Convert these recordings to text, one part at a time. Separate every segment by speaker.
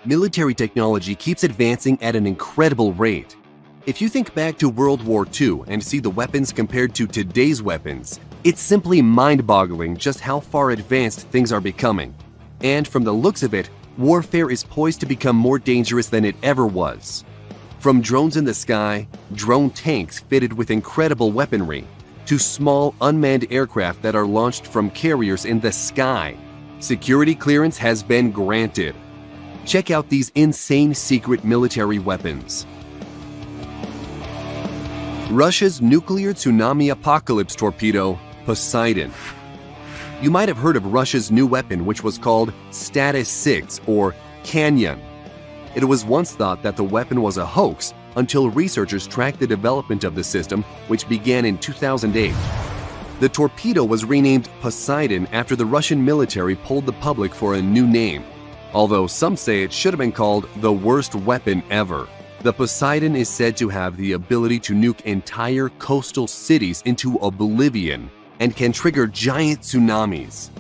Speaker 1: Military technology keeps advancing at an incredible rate. If you think back to World War II and see the weapons compared to today's weapons, it's simply mind-boggling just how far advanced things are becoming. And from the looks of it, warfare is poised to become more dangerous than it ever was. From drones in the sky, drone tanks fitted with incredible weaponry, to small unmanned aircraft that are launched from carriers in the sky, security clearance has been granted. Check out these insane secret military weapons. Russia's nuclear tsunami apocalypse torpedo, Poseidon. You might have heard of Russia's new weapon, which was called Status 6 or Canyon. It was once thought that the weapon was a hoax until researchers tracked the development of the system, which began in 2008. The torpedo was renamed Poseidon after the Russian military polled the public for a new name, although some say it should have been called the worst weapon ever. The Poseidon is said to have the ability to nuke entire coastal cities into oblivion and can trigger giant tsunamis.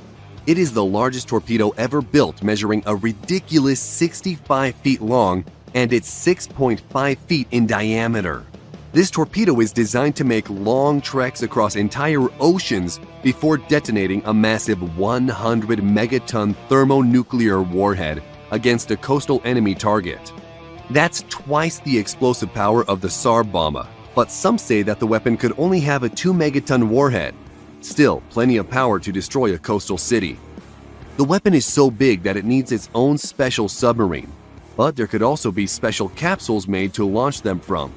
Speaker 1: It is the largest torpedo ever built, measuring a ridiculous 65 feet long and it's 6.5 feet in diameter. This torpedo is designed to make long treks across entire oceans before detonating a massive 100 megaton thermonuclear warhead against a coastal enemy target. That's twice the explosive power of the Tsar Bomba, but some say that the weapon could only have a 2 megaton warhead. Still, plenty of power to destroy a coastal city. The weapon is so big that it needs its own special submarine, but there could also be special capsules made to launch them from.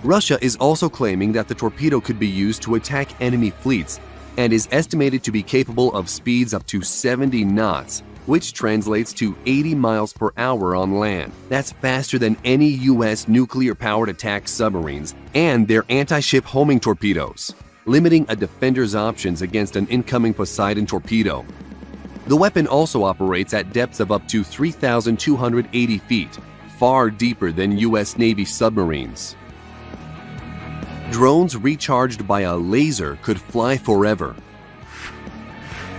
Speaker 1: Russia is also claiming that the torpedo could be used to attack enemy fleets and is estimated to be capable of speeds up to 70 knots, which translates to 80 miles per hour on land. That's faster than any U.S. nuclear-powered attack submarines and their anti-ship homing torpedoes, limiting a defender's options against an incoming Poseidon torpedo. The weapon also operates at depths of up to 3,280 feet, far deeper than U.S. Navy submarines. Drones recharged by a laser could fly forever.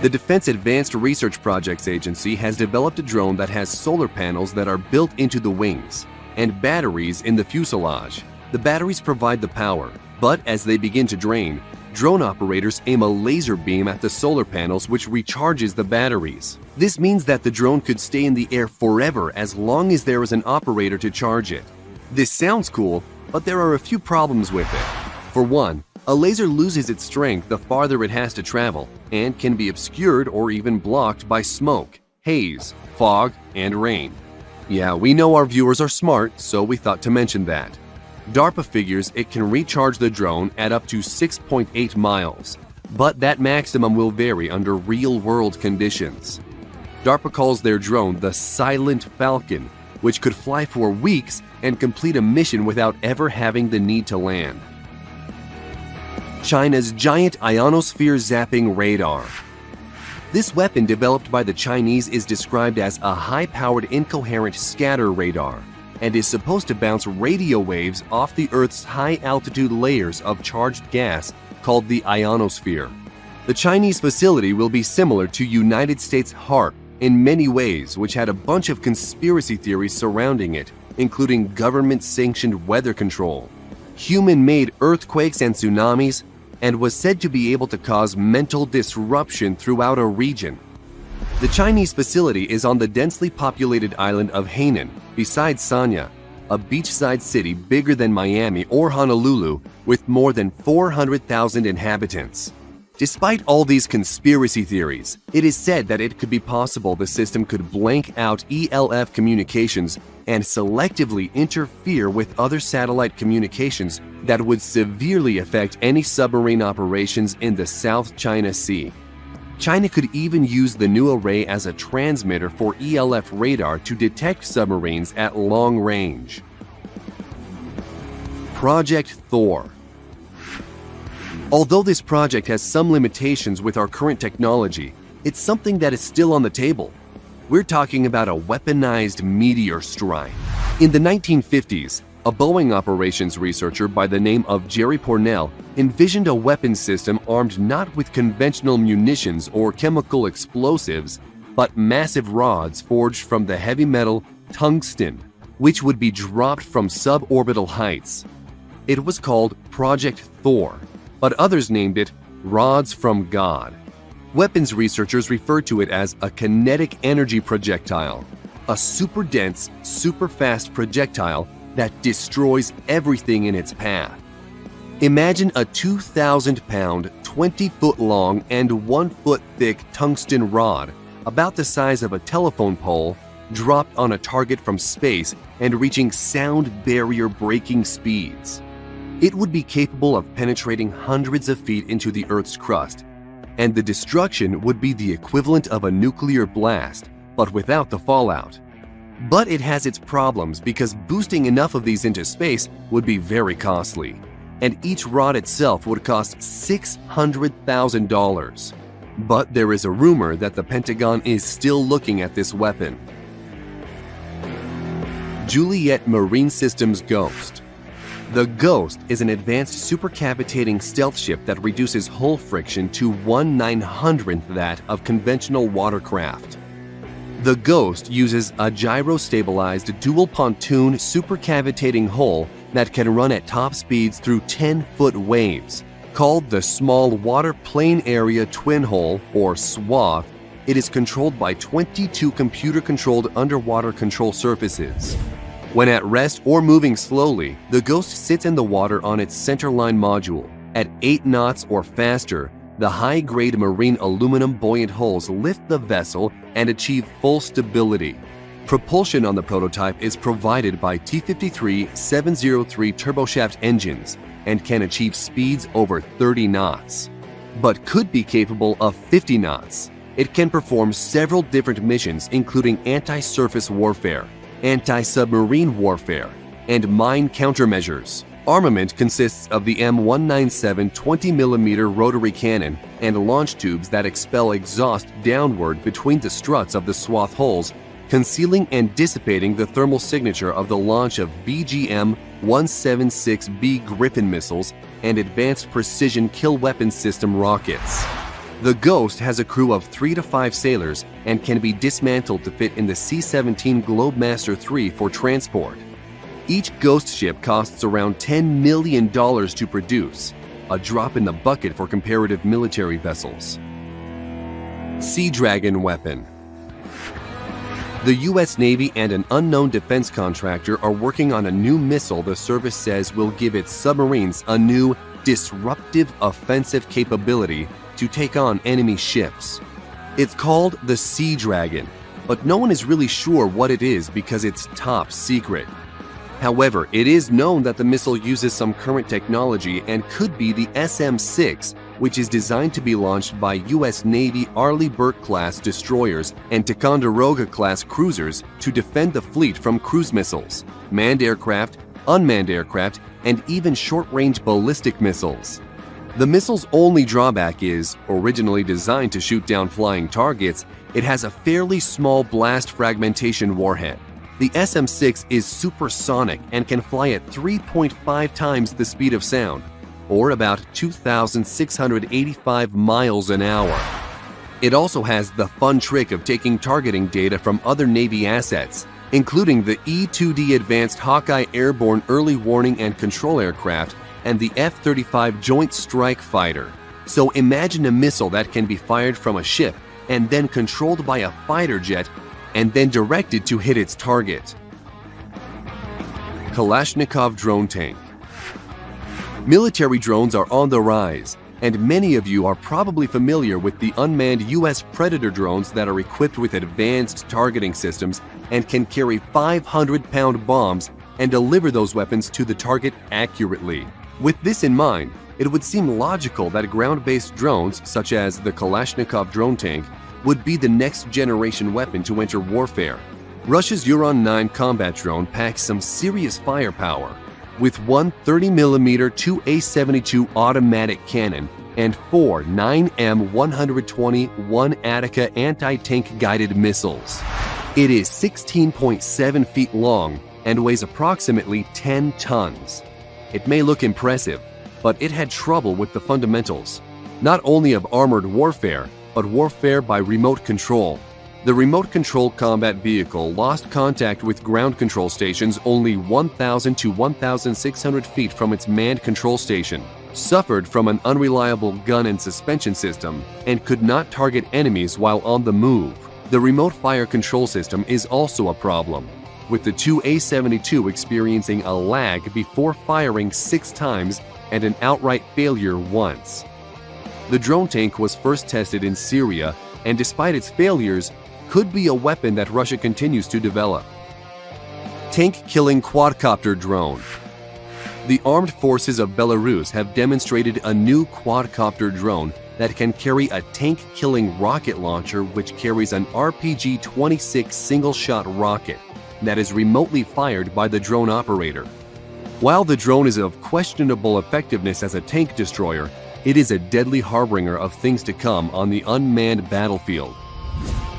Speaker 1: The Defense Advanced Research Projects Agency has developed a drone that has solar panels that are built into the wings and batteries in the fuselage. The batteries provide the power, but as they begin to drain, drone operators aim a laser beam at the solar panels, which recharges the batteries. This means that the drone could stay in the air forever as long as there is an operator to charge it. This sounds cool, but there are a few problems with it. For one, a laser loses its strength the farther it has to travel and can be obscured or even blocked by smoke, haze, fog, and rain. Yeah, we know our viewers are smart, so we thought to mention that. DARPA figures it can recharge the drone at up to 6.8 miles, but that maximum will vary under real-world conditions. DARPA calls their drone the Silent Falcon, which could fly for weeks and complete a mission without ever having the need to land. China's giant ionosphere zapping radar. This weapon developed by the Chinese is described as a high-powered incoherent scatter radar and is supposed to bounce radio waves off the Earth's high-altitude layers of charged gas called the ionosphere. The Chinese facility will be similar to United States HAARP in many ways, which had a bunch of conspiracy theories surrounding it, including government-sanctioned weather control, human-made earthquakes and tsunamis, and was said to be able to cause mental disruption throughout a region. The Chinese facility is on the densely populated island of Hainan, beside Sanya, a beachside city bigger than Miami or Honolulu with more than 400,000 inhabitants. Despite all these conspiracy theories, it is said that it could be possible the system could blank out ELF communications and selectively interfere with other satellite communications that would severely affect any submarine operations in the South China Sea. China could even use the new array as a transmitter for ELF radar to detect submarines at long range. Project Thor. Although this project has some limitations with our current technology, it's something that is still on the table. We're talking about a weaponized meteor strike. In the 1950s, a Boeing operations researcher by the name of Jerry Pournelle envisioned a weapons system armed not with conventional munitions or chemical explosives, but massive rods forged from the heavy metal tungsten, which would be dropped from suborbital heights. It was called Project Thor, but others named it Rods from God. Weapons researchers refer to it as a kinetic energy projectile, a super dense, super fast projectile that destroys everything in its path. Imagine a 2,000-pound, 20-foot-long and 1-foot-thick tungsten rod, about the size of a telephone pole, dropped on a target from space and reaching sound barrier breaking speeds. It would be capable of penetrating hundreds of feet into the Earth's crust, and the destruction would be the equivalent of a nuclear blast, but without the fallout. But it has its problems because boosting enough of these into space would be very costly, and each rod itself would cost $600,000. But there is a rumor that the Pentagon is still looking at this weapon. Juliet Marine Systems Ghost. The Ghost is an advanced supercavitating stealth ship that reduces hull friction to 1/900th that of conventional watercraft. The Ghost uses a gyro-stabilized dual pontoon supercavitating hull that can run at top speeds through 10-foot waves. Called the Small Water Plane Area Twin Hull, or SWATH, it is controlled by 22 computer-controlled underwater control surfaces. When at rest or moving slowly, the Ghost sits in the water on its centerline module. At 8 knots or faster, the high-grade marine aluminum buoyant hulls lift the vessel and achieve full stability. Propulsion on the prototype is provided by T-53-703 turboshaft engines and can achieve speeds over 30 knots, but could be capable of 50 knots. It can perform several different missions including anti-surface warfare, anti-submarine warfare, and mine countermeasures. Armament consists of the M197 20mm rotary cannon and launch tubes that expel exhaust downward between the struts of the SWATH hulls, concealing and dissipating the thermal signature of the launch of BGM-176B Griffin missiles and Advanced Precision Kill Weapon System rockets. The Ghost has a crew of 3 to 5 sailors and can be dismantled to fit in the C-17 Globemaster III for transport. Each Ghost ship costs around $10 million to produce, a drop in the bucket for comparative military vessels. Sea Dragon weapon. The U.S. Navy and an unknown defense contractor are working on a new missile the service says will give its submarines a new, disruptive offensive capability to take on enemy ships. It's called the Sea Dragon, but no one is really sure what it is because it's top secret. However, it is known that the missile uses some current technology and could be the SM-6, which is designed to be launched by U.S. Navy Arleigh Burke-class destroyers and Ticonderoga-class cruisers to defend the fleet from cruise missiles, manned aircraft, unmanned aircraft, and even short-range ballistic missiles. The missile's only drawback is, originally designed to shoot down flying targets, it has a fairly small blast fragmentation warhead. The SM-6 is supersonic and can fly at 3.5 times the speed of sound, or about 2,685 miles an hour. It also has the fun trick of taking targeting data from other Navy assets, including the E-2D Advanced Hawkeye Airborne Early Warning and Control Aircraft and the F-35 Joint Strike Fighter. So imagine a missile that can be fired from a ship and then controlled by a fighter jet and then directed to hit its target. Kalashnikov drone tank. Military drones are on the rise, and many of you are probably familiar with the unmanned U.S. Predator drones that are equipped with advanced targeting systems and can carry 500-pound bombs and deliver those weapons to the target accurately. With this in mind, it would seem logical that ground-based drones, such as the Kalashnikov drone tank, would be the next generation weapon to enter warfare. Russia's Uran-9 combat drone packs some serious firepower, with one 30mm 2A-72 automatic cannon and 4 9M120 1-Attica anti-tank guided missiles. It is 16.7 feet long and weighs approximately 10 tons. It may look impressive, but it had trouble with the fundamentals, not only of armored warfare, but warfare by remote control. The remote-controlled combat vehicle lost contact with ground control stations only 1,000 to 1,600 feet from its manned control station, suffered from an unreliable gun and suspension system, and could not target enemies while on the move. The remote fire control system is also a problem, with the two A-72 experiencing a lag before firing 6 times and an outright failure once. The drone tank was first tested in Syria, and despite its failures, could be a weapon that Russia continues to develop. Tank-killing quadcopter drone. The armed forces of Belarus have demonstrated a new quadcopter drone that can carry a tank-killing rocket launcher which carries an RPG-26 single-shot rocket that is remotely fired by the drone operator. While the drone is of questionable effectiveness as a tank destroyer, it is a deadly harbinger of things to come on the unmanned battlefield.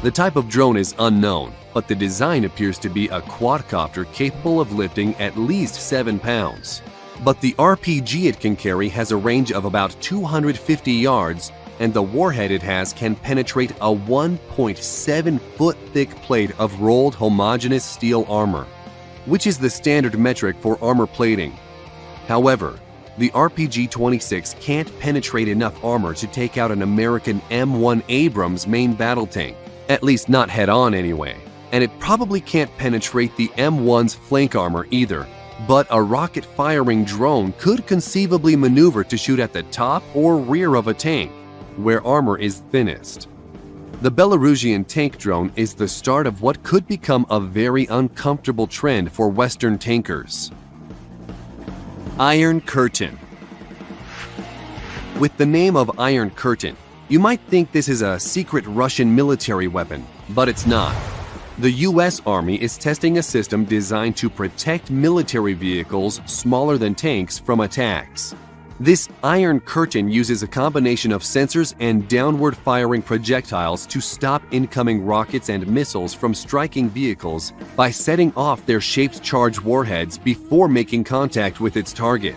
Speaker 1: The type of drone is unknown, but the design appears to be a quadcopter capable of lifting at least 7 pounds. But the RPG it can carry has a range of about 250 yards, and the warhead it has can penetrate a 1.7-foot thick plate of rolled homogeneous steel armor, which is the standard metric for armor plating. However, the RPG-26 can't penetrate enough armor to take out an American M1 Abrams main battle tank, at least not head-on anyway, and it probably can't penetrate the M1's flank armor either, but a rocket-firing drone could conceivably maneuver to shoot at the top or rear of a tank, where armor is thinnest. The Belarusian tank drone is the start of what could become a very uncomfortable trend for Western tankers. Iron Curtain. With the name of Iron Curtain, you might think this is a secret Russian military weapon, but it's not. The US Army is testing a system designed to protect military vehicles smaller than tanks from attacks. This Iron Curtain uses a combination of sensors and downward-firing projectiles to stop incoming rockets and missiles from striking vehicles by setting off their shaped-charged warheads before making contact with its target.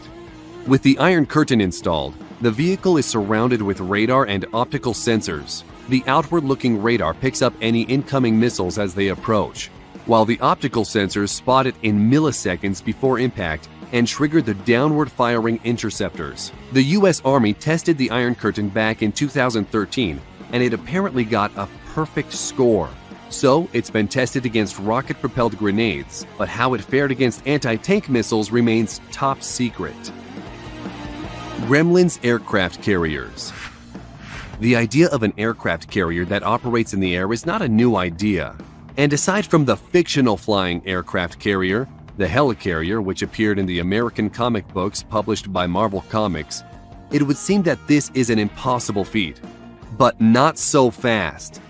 Speaker 1: With the Iron Curtain installed, the vehicle is surrounded with radar and optical sensors. The outward-looking radar picks up any incoming missiles as they approach, while the optical sensors spot it in milliseconds before impact and trigger the downward-firing interceptors. The US Army tested the Iron Curtain back in 2013, and it apparently got a perfect score. So, it's been tested against rocket-propelled grenades, but how it fared against anti-tank missiles remains top secret. Gremlins aircraft carriers. The idea of an aircraft carrier that operates in the air is not a new idea. And aside from the fictional flying aircraft carrier, the helicarrier, which appeared in the American comic books published by Marvel Comics, it would seem that this is an impossible feat. But not so fast.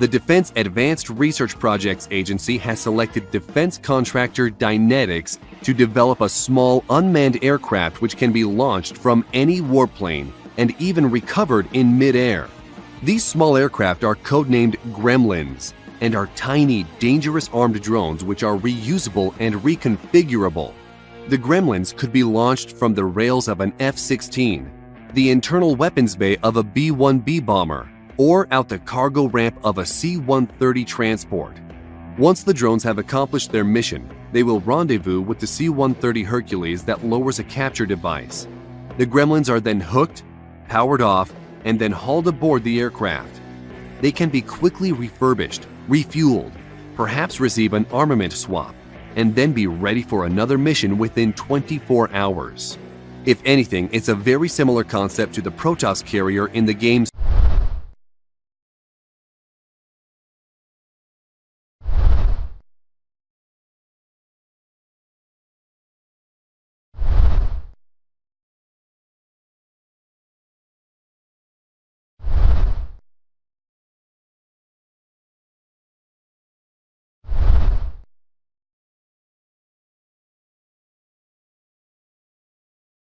Speaker 1: The Defense Advanced Research Projects Agency has selected defense contractor Dynetics to develop a small unmanned aircraft which can be launched from any warplane and even recovered in mid-air. These small aircraft are codenamed Gremlins and are tiny, dangerous armed drones which are reusable and reconfigurable. The Gremlins could be launched from the rails of an F-16, the internal weapons bay of a B-1B bomber, or out the cargo ramp of a C-130 transport. Once the drones have accomplished their mission, they will rendezvous with the C-130 Hercules that lowers a capture device. The Gremlins are then hooked, powered off, and then hauled aboard the aircraft. They can be quickly refurbished, refueled, perhaps receive an armament swap, and then be ready for another mission within 24 hours. If anything, it's a very similar concept to the Protoss carrier in the games